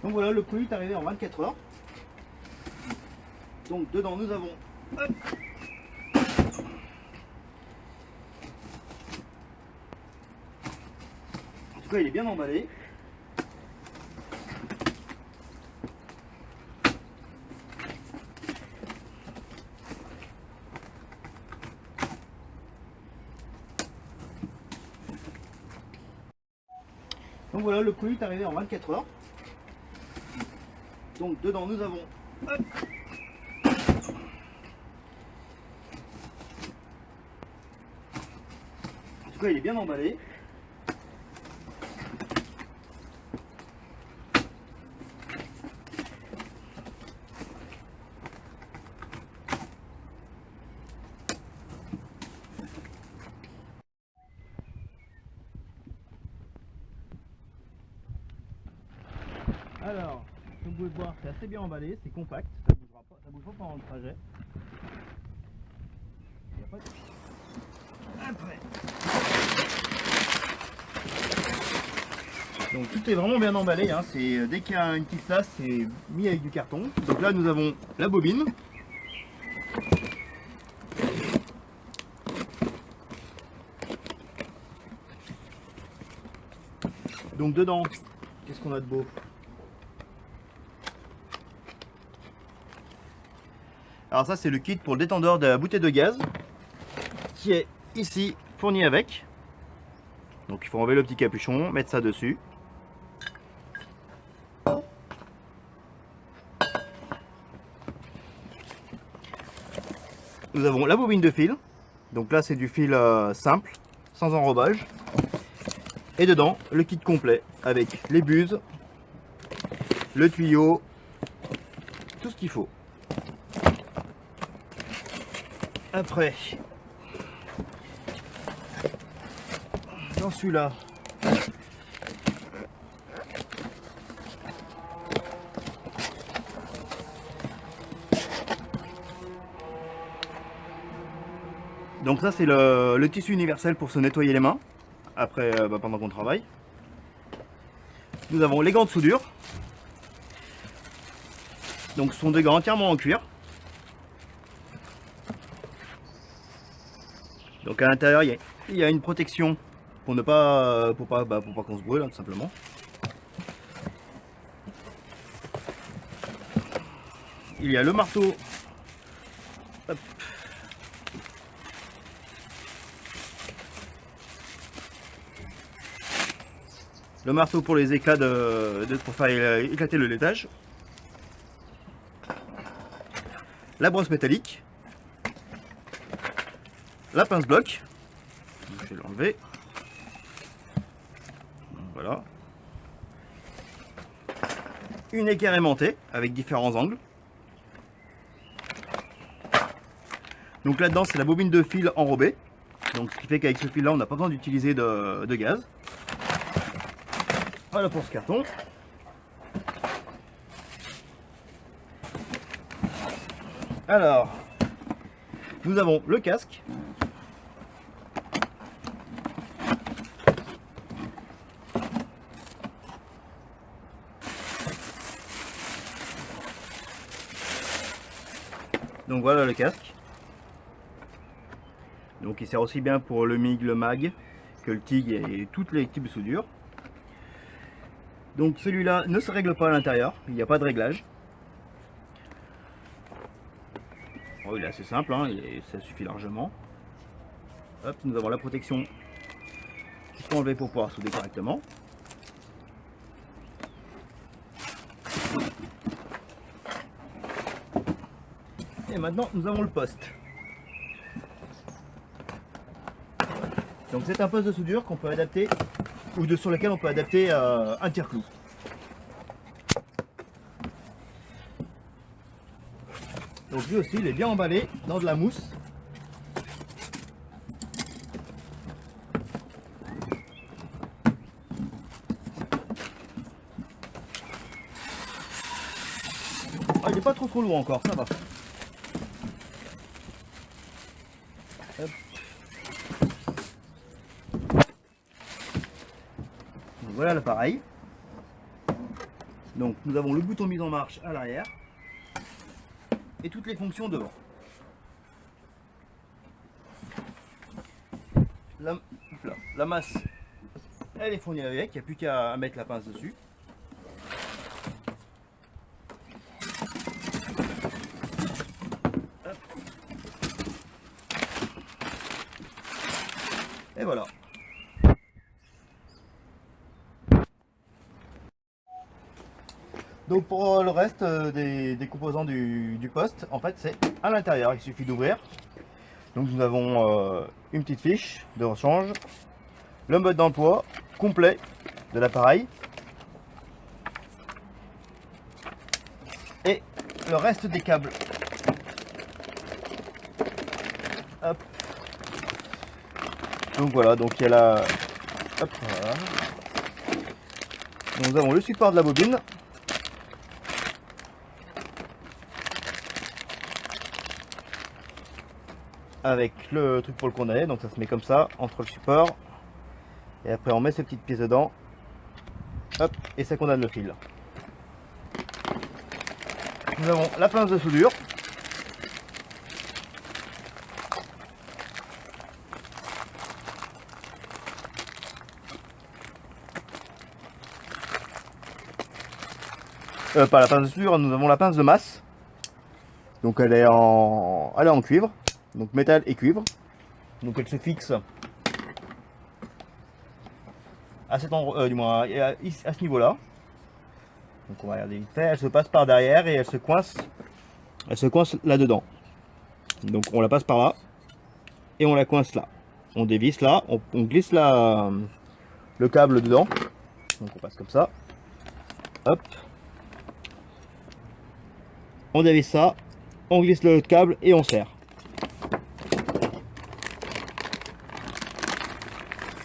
Donc voilà, le produit est arrivé en 24 heures. Donc dedans nous avons hop, en tout cas il est bien emballé. Donc voilà, le produit est arrivé en 24 heures. Donc dedans nous avons hop, en tout cas il est bien emballé. Alors, comme vous pouvez voir, c'est assez bien emballé, c'est compact, ça bougera pas, ça bouge pas pendant le trajet. Il y a pas de... Après. Donc tout est vraiment bien emballé, hein. Dès qu'il y a une petite place, c'est mis avec du carton. Donc là nous avons la bobine. Donc dedans, qu'est-ce qu'on a de beau? Alors ça c'est le kit pour le détendeur de la bouteille de gaz qui est ici fourni avec. Donc il faut enlever le petit capuchon, mettre ça dessus. Nous avons la bobine de fil. Donc là c'est du fil simple, sans enrobage. Et dedans le kit complet avec les buses, le tuyau, tout ce qu'il faut. Après, dans celui-là, donc ça c'est le tissu universel pour se nettoyer les mains après pendant qu'on travaille. Nous avons les gants de soudure. Donc ce sont des gants entièrement en cuir. Donc à l'intérieur il y a une protection pour ne pas pour pas qu'on se brûle, hein, tout simplement. Il y a le marteau. Hop. Le marteau pour les éclats pour faire éclater le laitage. La brosse métallique. La pince bloc. Je vais l'enlever. Voilà. Une équerre aimantée avec différents angles. Donc là-dedans c'est la bobine de fil enrobée. Donc ce qui fait qu'avec ce fil là on n'a pas besoin d'utiliser de gaz. Voilà pour ce carton. Alors, nous avons le casque. Donc voilà le casque. Donc il sert aussi bien pour le MIG, le MAG, que le TIG et toutes les types de soudure. Donc celui-là ne se règle pas à l'intérieur, il n'y a pas de réglage. Oh, il est assez simple, hein, ça suffit largement. Hop, nous avons la protection qu'il faut enlever pour pouvoir souder correctement. Et maintenant nous avons le poste. Donc c'est un poste de soudure qu'on peut adapter ou sur lequel on peut adapter un tire-clou. Donc lui aussi il est bien emballé dans de la mousse. Ah, il n'est pas trop lourd encore, ça va. Hop. Donc voilà l'appareil. Donc nous avons le bouton mise en marche à l'arrière et toutes les fonctions devant. La masse, elle est fournie avec, il n'y a plus qu'à mettre la pince dessus. Hop. Et voilà. Donc pour le reste des composants du poste, en fait c'est à l'intérieur, il suffit d'ouvrir. Donc nous avons une petite fiche de rechange, le mode d'emploi complet de l'appareil et le reste des câbles. Hop. Donc voilà, donc il y a la... Hop, voilà. Donc nous avons le support de la bobine. Avec le truc pour le condamner, donc ça se met comme ça entre le support et après on met ces petites pièces dedans, hop, et ça condamne le fil. Nous avons la pince de soudure, pas la pince de soudure, nous avons la pince de masse, donc elle est en cuivre, donc métal et cuivre, donc elle se fixe à cet endroit, du moins à ce niveau là. Donc on va regarder vite fait, elle se passe par derrière et elle se coince là dedans. Donc on la passe par là et on la coince là. On dévisse là, on glisse le câble dedans. Donc on passe comme ça. Hop. On dévisse ça, on glisse le câble et on serre.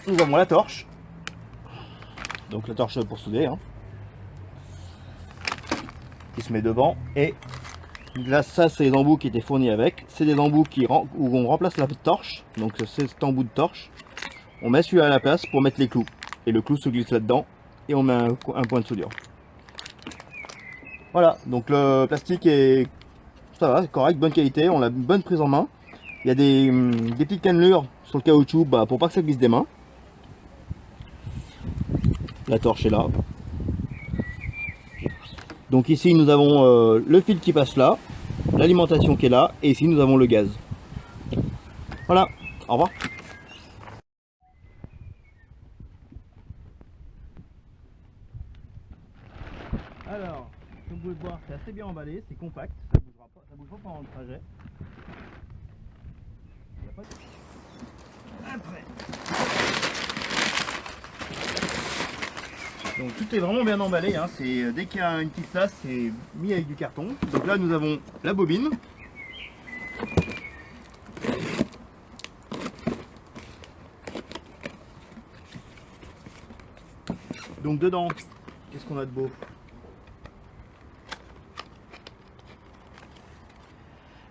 Nous avons la torche. Donc la torche pour souder, hein, qui se met devant. Et là, ça c'est les embouts qui étaient fournis avec. C'est des embouts où on remplace la torche. Donc c'est cet embout de torche. On met celui-là à la place pour mettre les clous. Et le clou se glisse là-dedans. Et on met un point de soudure. Voilà, donc le plastique est, ça va, correct, bonne qualité, on a une bonne prise en main. Il y a des petites cannelures sur le caoutchouc pour pas que ça glisse des mains. La torche est là. Donc ici nous avons le fil qui passe là, l'alimentation qui est là, et ici nous avons le gaz. Voilà, au revoir. Alors, comme vous pouvez le voir, c'est assez bien emballé, c'est compact, ça bougera pas, ça bouge pas pendant le trajet. Il y a pas de... Après. Donc tout est vraiment bien emballé, hein. Dès qu'il y a une petite place, c'est mis avec du carton. Donc là nous avons la bobine. Donc dedans, qu'est-ce qu'on a de beau?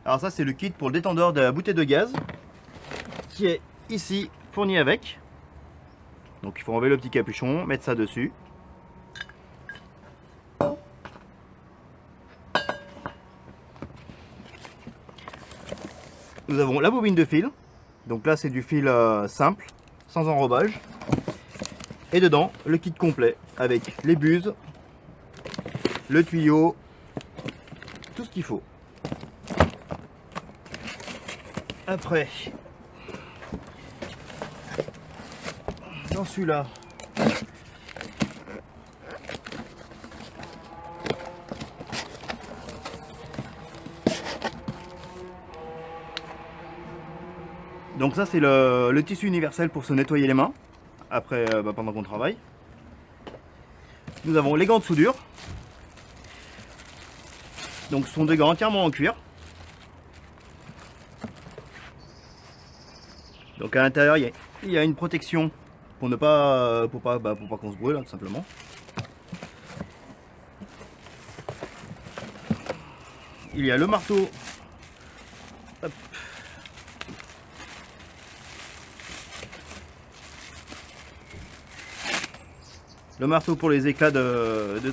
Alors ça c'est le kit pour le détendeur de la bouteille de gaz qui est ici fourni avec. Donc il faut enlever le petit capuchon, mettre ça dessus. Nous avons la bobine de fil. Donc là c'est du fil simple, sans enrobage. Et dedans le kit complet avec les buses, le tuyau, tout ce qu'il faut. Après, dans celui-là, donc ça c'est le tissu universel pour se nettoyer les mains après pendant qu'on travaille. Nous avons les gants de soudure. Donc ce sont des gants entièrement en cuir. Donc à l'intérieur il y a une protection pour ne pas pour pas qu'on se brûle, hein, tout simplement. Il y a le marteau. Hop. le marteau pour les éclats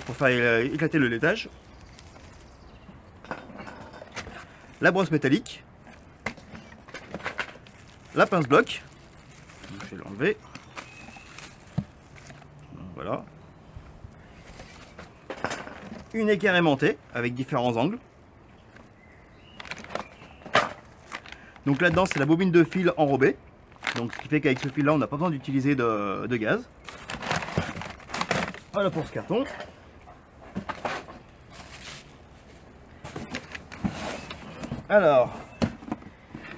pour faire éclater le laitage, la brosse métallique, la pince bloc, je vais l'enlever, voilà, une équerre aimantée avec différents angles. Donc là-dedans c'est la bobine de fil enrobée, donc ce qui fait qu'avec ce fil là on n'a pas besoin d'utiliser de gaz. Voilà pour ce carton. Alors,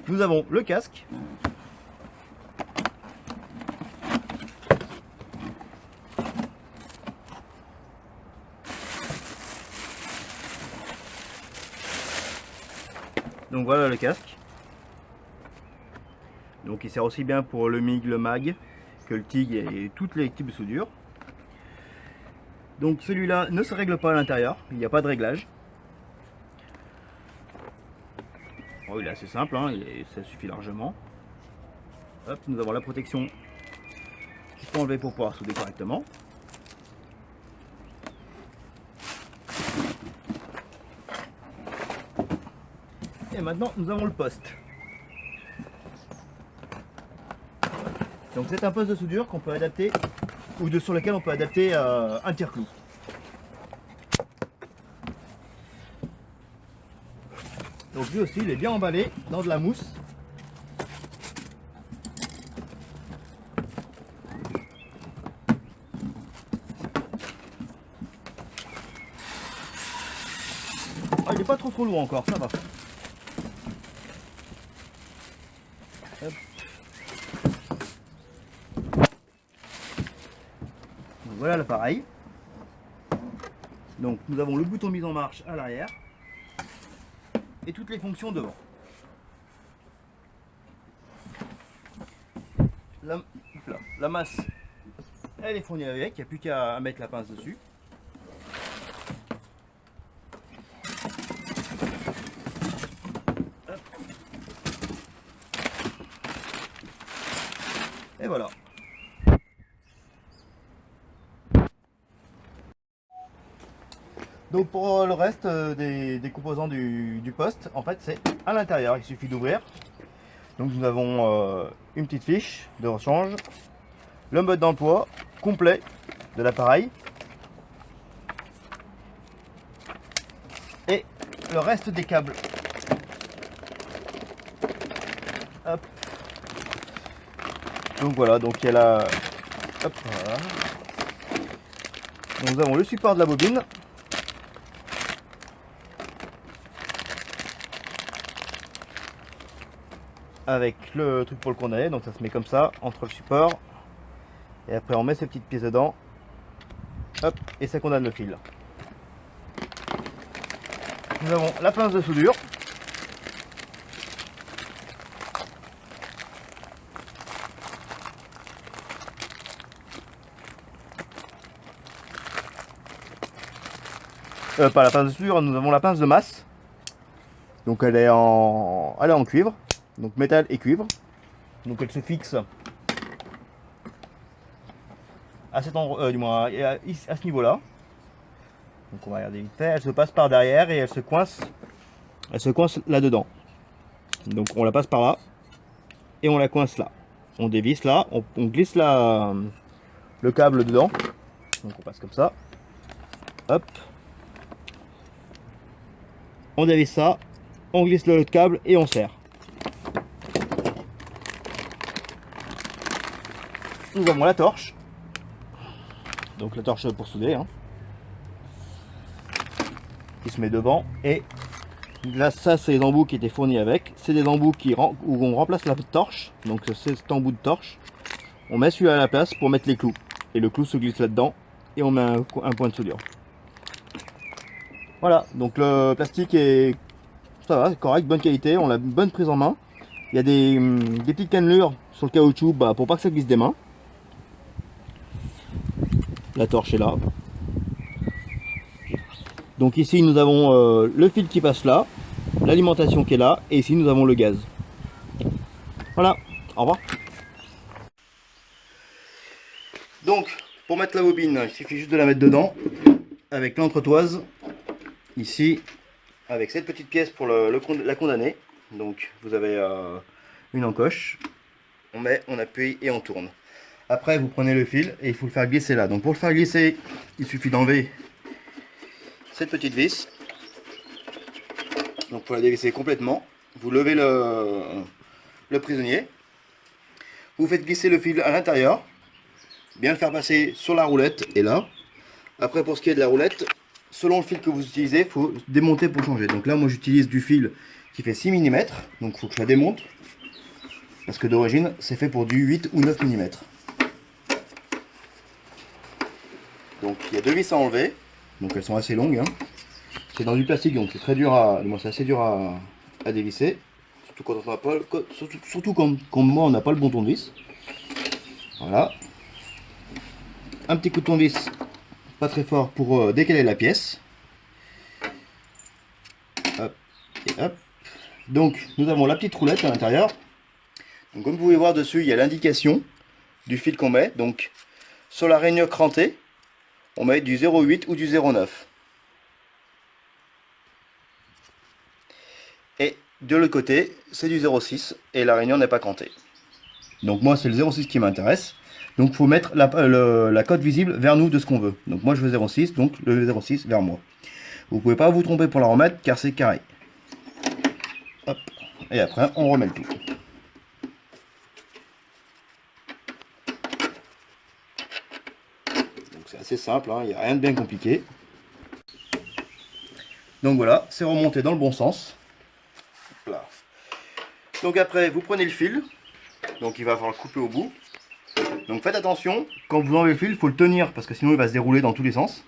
nous avons le casque. Donc voilà le casque. Donc il sert aussi bien pour le MIG, le MAG, que le TIG et toutes les types de soudure. Donc celui-là ne se règle pas à l'intérieur, il n'y a pas de réglage. Oh, il est assez simple, hein, ça suffit largement. Hop, nous avons la protection qu'il faut enlever pour pouvoir souder correctement. Et maintenant nous avons le poste. Donc c'est un poste de soudure qu'on peut adapter, ou sur lequel on peut adapter un tire-clou. Donc lui aussi il est bien emballé dans de la mousse. Ah, il n'est pas trop lourd encore, ça va. Hop. Donc voilà l'appareil. Donc nous avons le bouton mise en marche à l'arrière et toutes les fonctions devant. La masse, elle est fournie avec, il n'y a plus qu'à mettre la pince dessus. Hop. Et voilà. Donc pour le reste des composants du poste, en fait c'est à l'intérieur, il suffit d'ouvrir. Donc nous avons une petite fiche de rechange, le mode d'emploi complet de l'appareil et le reste des câbles. Hop. Donc voilà, donc il y a la... Hop, voilà. Donc nous avons le support de la bobine. Avec le truc pour le condamner, donc ça se met comme ça entre le support et après on met ces petites pièces dedans, hop, et ça condamne le fil. Nous avons la pince de soudure, pas la pince de soudure, nous avons la pince de masse, donc elle est en cuivre. Donc métal et cuivre, donc elle se fixe à cet endroit, du moins à ce niveau-là. Donc on va regarder vite fait, elle se passe par derrière et elle se coince là-dedans. Donc on la passe par là et on la coince là. On dévisse là, on glisse le câble dedans. Donc on passe comme ça. Hop. On dévisse ça, on glisse le câble et on serre. Nous avons la torche, donc la torche pour souder, hein, qui se met devant, et là ça c'est les embouts qui étaient fournis avec, c'est des embouts où on remplace la torche, donc c'est cet embout de torche, on met celui-là à la place pour mettre les clous, et le clou se glisse là-dedans, et on met un point de soudure. Voilà, donc le plastique est, ça va, correct, bonne qualité, on a une bonne prise en main, il y a des petites cannelures sur le caoutchouc pour pas que ça glisse des mains. La torche est là. Donc ici nous avons le fil qui passe là, l'alimentation qui est là, et ici nous avons le gaz. Voilà, au revoir. Donc Pour mettre la bobine, il suffit juste de la mettre dedans, avec l'entretoise, ici, avec cette petite pièce pour la condamner. Donc vous avez une encoche, on met, on appuie et on tourne. Après vous prenez le fil et il faut le faire glisser là. Donc pour le faire glisser, il suffit d'enlever cette petite vis. Donc pour la dévisser complètement, vous levez le prisonnier, vous faites glisser le fil à l'intérieur, bien le faire passer sur la roulette et là. Après pour ce qui est de la roulette, selon le fil que vous utilisez, il faut démonter pour changer. Donc là moi j'utilise du fil qui fait 6 mm, donc il faut que je la démonte, parce que d'origine c'est fait pour du 8 ou 9 mm. Donc il y a deux vis à enlever, donc elles sont assez longues, hein. C'est dans du plastique, donc c'est très dur à, moi c'est assez dur à dévisser, surtout quand on n'a pas, surtout quand moi on n'a pas le bon tournevis. Voilà, un petit coup de tournevis, pas très fort pour décaler la pièce. Hop et hop. Donc nous avons la petite roulette à l'intérieur. Donc comme vous pouvez voir dessus, il y a l'indication du fil qu'on met. Donc sur la rainure crantée, on met du 0,8 ou du 0,9. Et de l'autre côté, c'est du 0,6 et la rainure n'est pas crantée. Donc moi c'est le 0,6 qui m'intéresse. Donc il faut mettre la cote visible vers nous de ce qu'on veut. Donc moi je veux 0,6, donc le 0,6 vers moi. Vous ne pouvez pas vous tromper pour la remettre car c'est carré. Hop. Et après on remet le tout. Donc c'est assez simple, hein, il n'y a rien de bien compliqué. Donc voilà, c'est remonté dans le bon sens. Là. Donc après vous prenez le fil, donc il va falloir le couper au bout. Donc faites attention, quand vous enlevez le fil, il faut le tenir parce que sinon il va se dérouler dans tous les sens.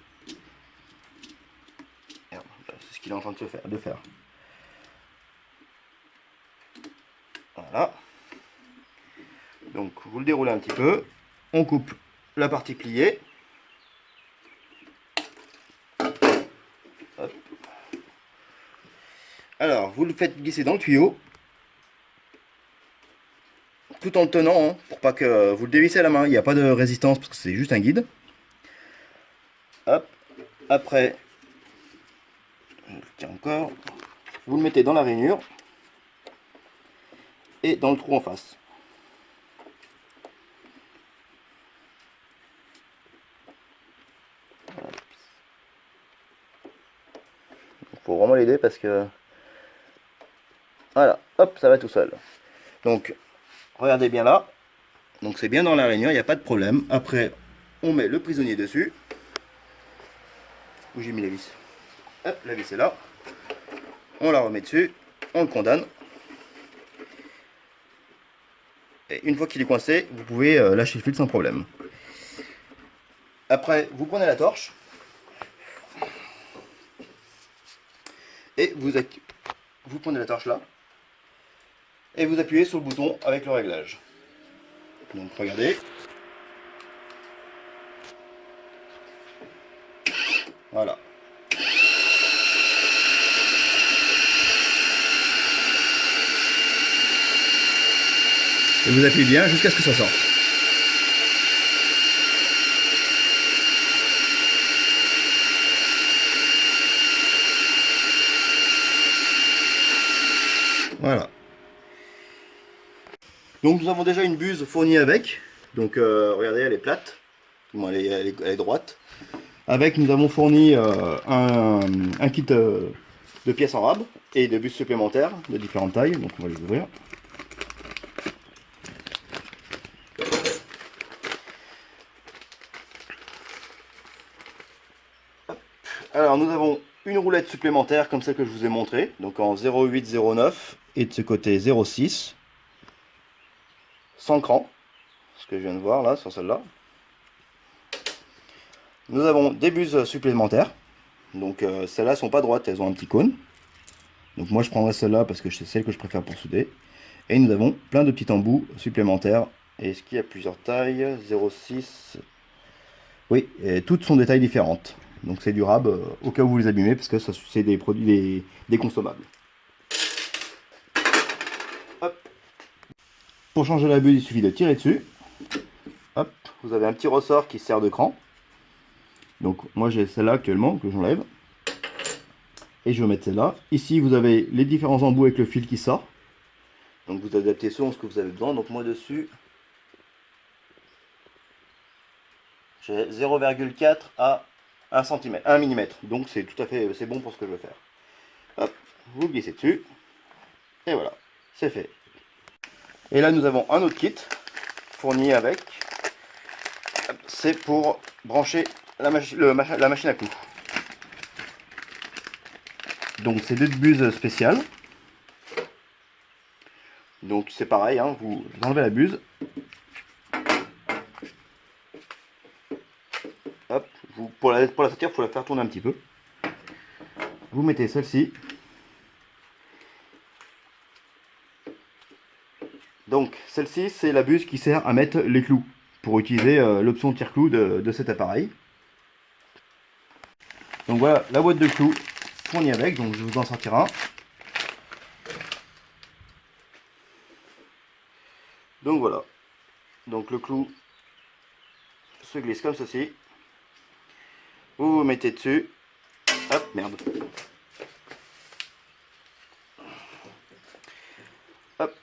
C'est ce qu'il est en train de faire. Voilà. Donc vous le déroulez un petit peu, on coupe la partie pliée. Hop. Alors vous le faites glisser dans le tuyau, tout en le tenant, hein, pour pas que vous le dévissez à la main, il n'y a pas de résistance parce que c'est juste un guide. Hop. Après, je le tiens encore, vous le mettez dans la rainure et dans le trou en face. Il faut vraiment l'aider parce que voilà, hop, ça va tout seul. Donc regardez bien là, donc c'est bien dans la rainure, il n'y a pas de problème. Après on met le prisonnier dessus, où j'ai mis la vis. Hop, la vis est là, on la remet dessus, on le condamne. Et une fois qu'il est coincé, vous pouvez lâcher le fil sans problème. Après, vous prenez la torche et vous prenez la torche là et vous appuyez sur le bouton avec le réglage. Donc regardez. Voilà. Et vous appuyez bien jusqu'à ce que ça sorte. Voilà. Donc nous avons déjà une buse fournie avec. Donc regardez, elle est plate. Bon, elle est droite. Avec, nous avons fourni un kit de pièces en rab et de buses supplémentaires de différentes tailles. Donc on va les ouvrir. Alors nous avons une roulette supplémentaire comme celle que je vous ai montré, donc en 0,8-0,9 et de ce côté 0,6, sans cran, ce que je viens de voir là sur celle-là. Nous avons des buses supplémentaires, donc celles-là sont pas droites, elles ont un petit cône. Donc moi je prendrai celle-là parce que c'est celle que je préfère pour souder. Et nous avons plein de petits embouts supplémentaires. Et est-ce qu'il y a plusieurs tailles? 0,6. Oui, et toutes sont des tailles différentes. Donc c'est durable au cas où vous les abîmez parce que c'est des produits des consommables. Hop. Pour changer la buse, il suffit de tirer dessus. hop, vous avez un petit ressort qui sert de cran. Donc moi j'ai celle-là actuellement que j'enlève. Et je vais mettre celle-là. Ici vous avez les différents embouts avec le fil qui sort. Donc vous adaptez selon ce que vous avez besoin. Donc moi dessus, j'ai 0,4 à 1 cm, 1 mm. Donc c'est tout à fait, c'est bon pour ce que je veux faire. Hop, vous glissez dessus. Et voilà, c'est fait. Et là nous avons un autre kit fourni avec. C'est pour brancher la machine à clous. Donc c'est deux buses spéciales. Donc c'est pareil, hein, vous enlevez la buse. Hop, pour la sortir, il faut la faire tourner un petit peu. Vous mettez celle-ci. Donc celle-ci, c'est la buse qui sert à mettre les clous, pour utiliser l'option tire-clous de cet appareil. Donc voilà la boîte de clous fournie avec, donc je vous en sortir un. Donc voilà, donc le clou se glisse comme ceci. Vous vous mettez dessus. Hop, merde. Hop,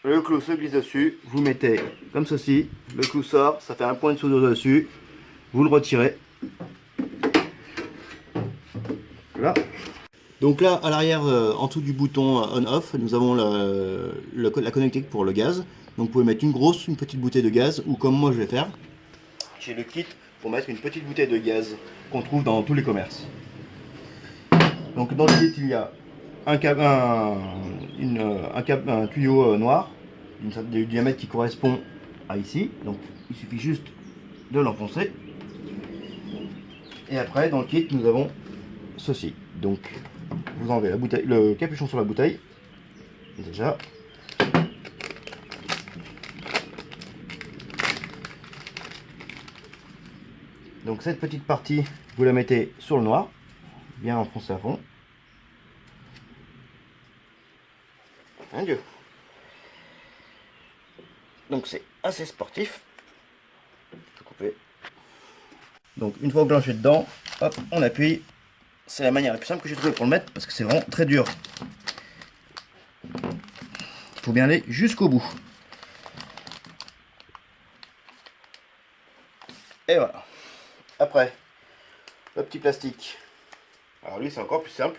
le clou se glisse dessus. Vous mettez comme ceci. Le clou sort, ça fait un point de soudure dessus. Vous le retirez. Voilà. Donc là, à l'arrière, en dessous du bouton on-off, nous avons la connectique pour le gaz. Donc vous pouvez mettre une grosse, une petite bouteille de gaz, ou comme moi je vais faire, j'ai le kit pour mettre une petite bouteille de gaz qu'on trouve dans tous les commerces. Donc dans le kit, il y a un tuyau noir, du diamètre qui correspond à ici. Donc il suffit juste de l'enfoncer. Et après, dans le kit, nous avons ceci. Donc vous enlevez la bouteille, le capuchon sur la bouteille, déjà. Donc cette petite partie, vous la mettez sur le noir, bien enfoncé à fond. Mon Dieu. Donc c'est assez sportif. Tout couper. Donc une fois enclenché dedans, hop, on appuie. C'est la manière la plus simple que j'ai trouvé pour le mettre parce que c'est vraiment très dur. Il faut bien aller jusqu'au bout. Et voilà. Après, le petit plastique. Alors lui c'est encore plus simple.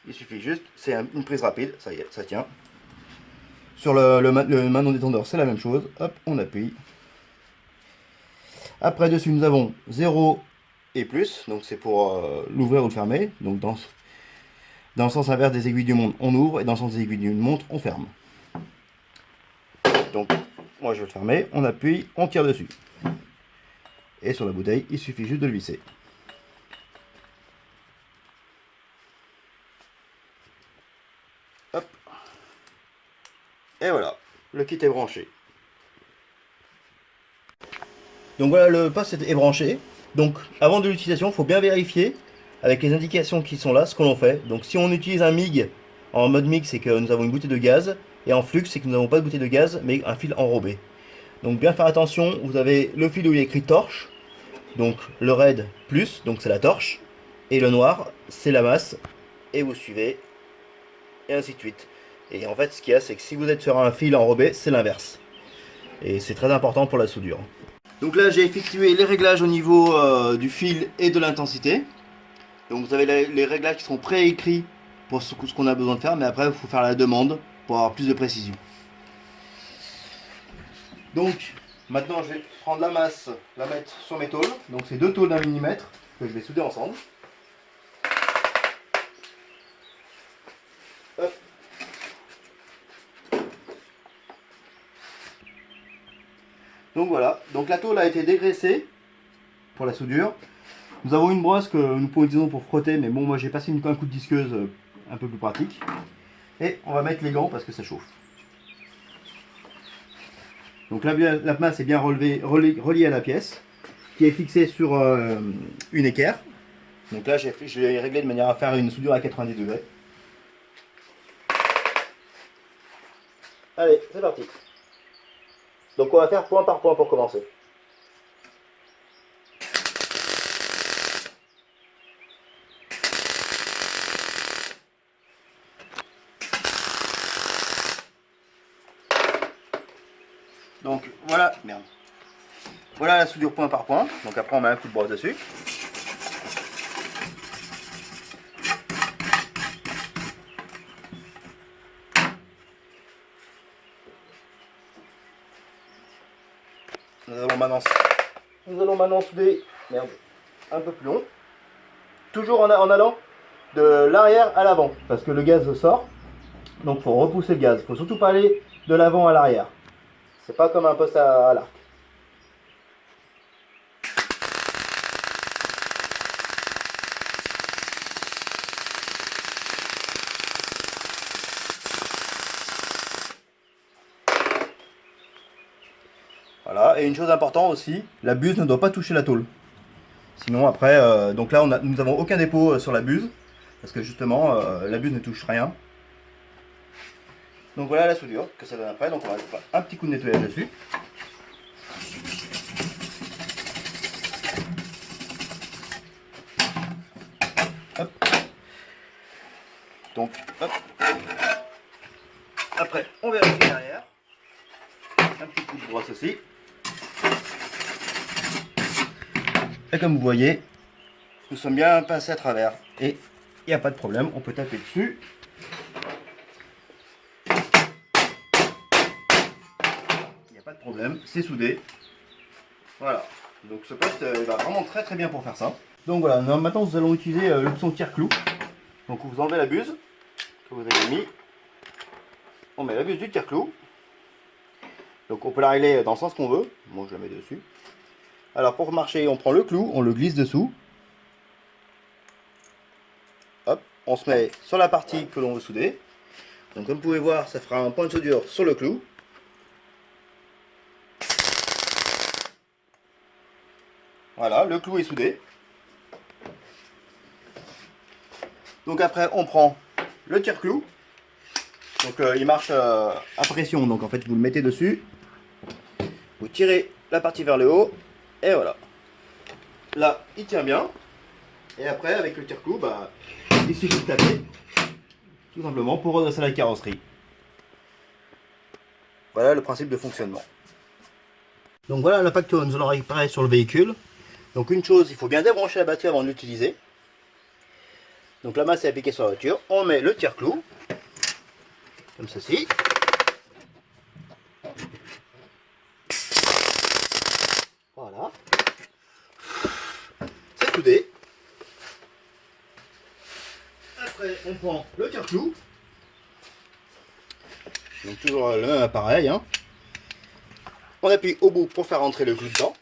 Il suffit juste, c'est une prise rapide, ça y est, ça tient. Sur le manon détendeur, c'est la même chose. Hop, on appuie. Après, dessus, nous avons 0 et plus. Donc c'est pour l'ouvrir ou le fermer. Donc dans le sens inverse des aiguilles du monde, on ouvre. Et dans le sens des aiguilles du montre, on ferme. Donc, moi je vais le fermer. On appuie, on tire dessus. Et sur la bouteille, il suffit juste de le visser. Hop. Et voilà, le kit est branché. Donc voilà, le poste est branché. Donc avant de l'utilisation, il faut bien vérifier avec les indications qui sont là ce que l'on fait. Donc si on utilise un MIG en mode MIG, c'est que nous avons une bouteille de gaz. Et en flux, c'est que nous n'avons pas de bouteille de gaz, mais un fil enrobé. Donc bien faire attention, vous avez le fil où il y a écrit torche. Donc le red plus, donc c'est la torche. Et le noir, c'est la masse. Et vous suivez. Et ainsi de suite. Et en fait, ce qu'il y a, c'est que si vous êtes sur un fil enrobé, c'est l'inverse. Et c'est très important pour la soudure. Donc là, j'ai effectué les réglages au niveau du fil et de l'intensité. Donc vous avez les réglages qui sont préécrits pour ce qu'on a besoin de faire, mais après, il faut faire la demande pour avoir plus de précision. Donc, maintenant, je vais prendre la masse, la mettre sur mes tôles. Donc c'est 2 tôles d'1 mm que je vais souder ensemble. Hop. Donc voilà, donc la tôle a été dégraissée pour la soudure. Nous avons une brosse que nous pouvons utiliser pour frotter, mais bon, moi j'ai passé un coup de disqueuse un peu plus pratique. Et on va mettre les gants parce que ça chauffe. Donc là, la masse est bien reliée à la pièce, qui est fixée sur une équerre. Donc là, je l'ai réglé de manière à faire une soudure à 90 degrés. Allez, c'est parti. Donc on va faire point par point pour commencer. Donc voilà, merde. Voilà la soudure point par point. Donc après on met un coup de brosse dessus. Nous allons maintenant souder, merde, un peu plus long. Toujours en allant de l'arrière à l'avant, parce que le gaz sort. Donc il faut repousser le gaz. Il faut surtout pas aller de l'avant à l'arrière. C'est pas comme un poste à l'arc. Voilà, et une chose importante aussi, la buse ne doit pas toucher la tôle. Sinon après, donc là nous n'avons aucun dépôt sur la buse, parce que justement la buse ne touche rien. Donc voilà la soudure que ça donne après, donc on va faire un petit coup de nettoyage dessus. Hop. Donc hop. Après on vérifie derrière. Un petit coup de brosse aussi. Et comme vous voyez, nous sommes bien passés à travers. Et il n'y a pas de problème, on peut taper dessus. Il n'y a pas de problème, c'est soudé. Voilà. Donc ce poste va vraiment très bien pour faire ça. Donc voilà, maintenant nous allons utiliser l'option tire-clou. Donc vous enlevez la buse que vous avez mis. On met la buse du tire-clou. Donc on peut la régler dans le sens qu'on veut. Moi je la mets dessus. Alors pour marcher, on prend le clou, on le glisse dessous. Hop, on se met sur la partie que l'on veut souder. Donc comme vous pouvez voir, ça fera un point de soudure sur le clou. Voilà, le clou est soudé. Donc après on prend le tire-clou. Donc il marche à pression, donc en fait vous le mettez dessus. Vous tirez la partie vers le haut. Et voilà. Là, il tient bien. Et après, avec le tire-clou, bah, il suffit de taper. Tout simplement pour redresser la carrosserie. Voilà le principe de fonctionnement. Donc voilà l'impact que nous allons réparer sur le véhicule. Donc une chose, il faut bien débrancher la batterie avant de l'utiliser. Donc la masse est appliquée sur la voiture. On met le tire-clou. Comme ceci. Voilà. C'est soudé. Après, on prend le tire-clou. Donc toujours le même appareil. Hein. On appuie au bout pour faire rentrer le clou dedans.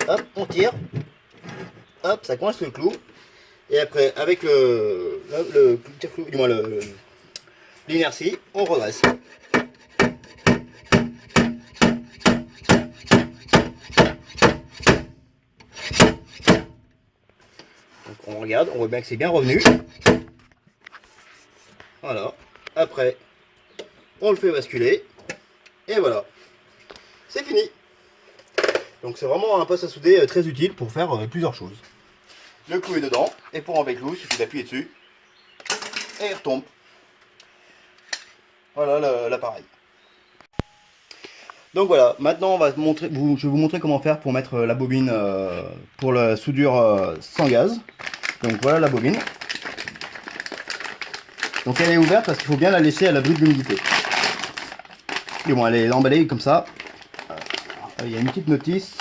Hop, on tire. Hop, ça coince le clou. Et après, avec le tire-clou, du moins l'inertie, on redresse. Donc on regarde, on voit bien que c'est bien revenu. Voilà. Après, on le fait basculer. Et voilà. C'est fini. Donc c'est vraiment un poste à souder très utile pour faire plusieurs choses. Le clou est dedans. Et pour enlever le clou, il suffit d'appuyer dessus. Et il retombe. Voilà l'appareil. Donc voilà, maintenant on va je vais vous montrer comment faire pour mettre la bobine pour la soudure sans gaz. Donc voilà la bobine. Donc elle est ouverte parce qu'il faut bien la laisser à l'abri de l'humidité. Et bon, elle est emballée comme ça. Il y a une petite notice.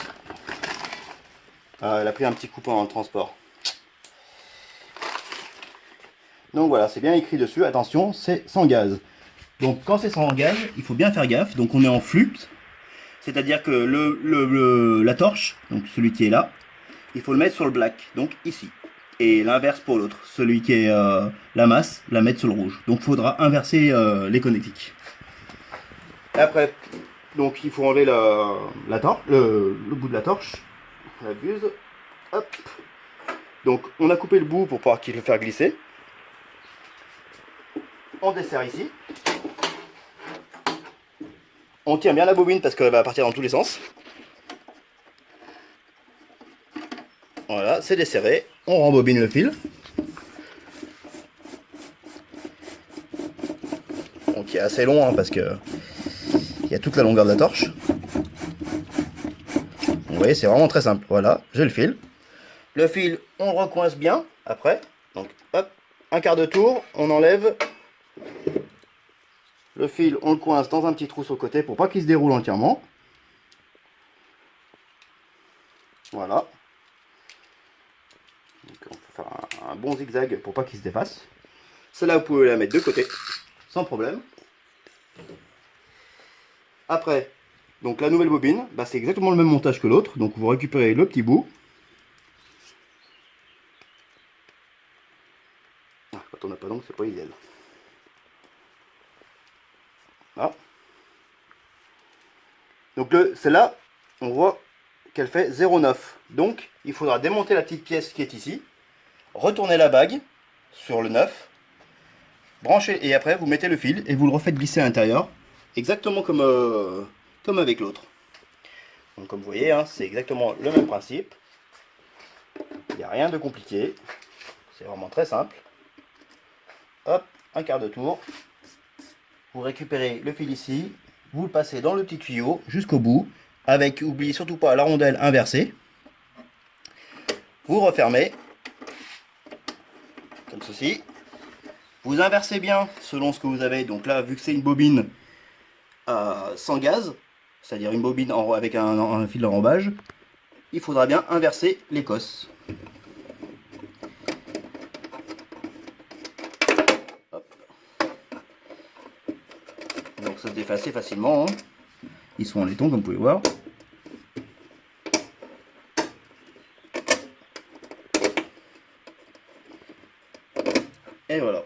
Elle a pris un petit coup pendant le transport. Donc voilà, c'est bien écrit dessus. Attention, c'est sans gaz. Donc quand c'est sans gaz, il faut bien faire gaffe. Donc on est en flux. C'est-à-dire que la torche, donc celui qui est là, il faut le mettre sur le black, donc ici. Et l'inverse pour l'autre, celui qui est la masse, la mettre sur le rouge. Donc il faudra inverser les connectiques. Et après, donc il faut enlever la torche, le bout de la torche, la buse. Hop. Donc on a coupé le bout pour pouvoir le faire glisser. On desserre ici. On tient bien la bobine parce qu'elle va partir dans tous les sens. Voilà, c'est desserré. On rembobine le fil. Donc il est assez long hein, parce que y a toute la longueur de la torche. Vous voyez, c'est vraiment très simple. Voilà, j'ai le fil. Le fil, on le recoince bien après. Donc, hop, un quart de tour, on enlève. Le fil, on le coince dans un petit trou sur le côté pour pas qu'il se déroule entièrement. Voilà. Donc, on peut faire un bon zigzag pour pas qu'il se défasse. Celle-là, vous pouvez la mettre de côté, sans problème. Après, donc la nouvelle bobine, bah, c'est exactement le même montage que l'autre. Donc vous récupérez le petit bout. Ah, quand on n'a pas d'ongle, c'est pas idéal. Voilà. Donc celle-là, on voit qu'elle fait 0,9. Donc il faudra démonter la petite pièce qui est ici, retourner la bague sur le 9, brancher, et après vous mettez le fil et vous le refaites glisser à l'intérieur, exactement comme avec l'autre. Donc comme vous voyez, hein, c'est exactement le même principe. Il n'y a rien de compliqué. C'est vraiment très simple. Hop, un quart de tour. Vous récupérez le fil ici, vous le passez dans le petit tuyau jusqu'au bout, avec, n'oubliez surtout pas, la rondelle inversée. Vous refermez, comme ceci. Vous inversez bien selon ce que vous avez. Donc là, vu que c'est une bobine sans gaz, c'est-à-dire une bobine avec un fil d'enrobage, il faudra bien inverser les cosses. Donc ça se déface assez facilement, hein. Ils sont en laiton comme vous pouvez voir. Et voilà.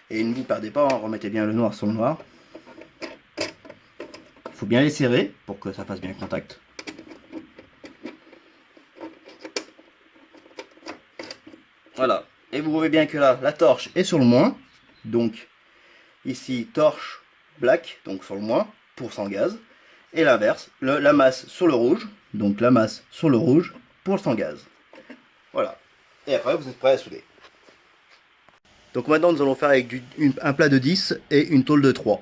Et ne vous perdez pas, hein, remettez bien le noir sur le noir. Il faut bien les serrer pour que ça fasse bien contact. Voilà. Et vous voyez bien que là, la torche est sur le moins. Donc ici, torche black, donc sur le moins, pour sans gaz. Et l'inverse, la masse sur le rouge, donc la masse sur le rouge pour le sans gaz. Voilà. Et après, vous êtes prêt à souder. Donc maintenant, nous allons faire avec un plat de 10 et une tôle de 3.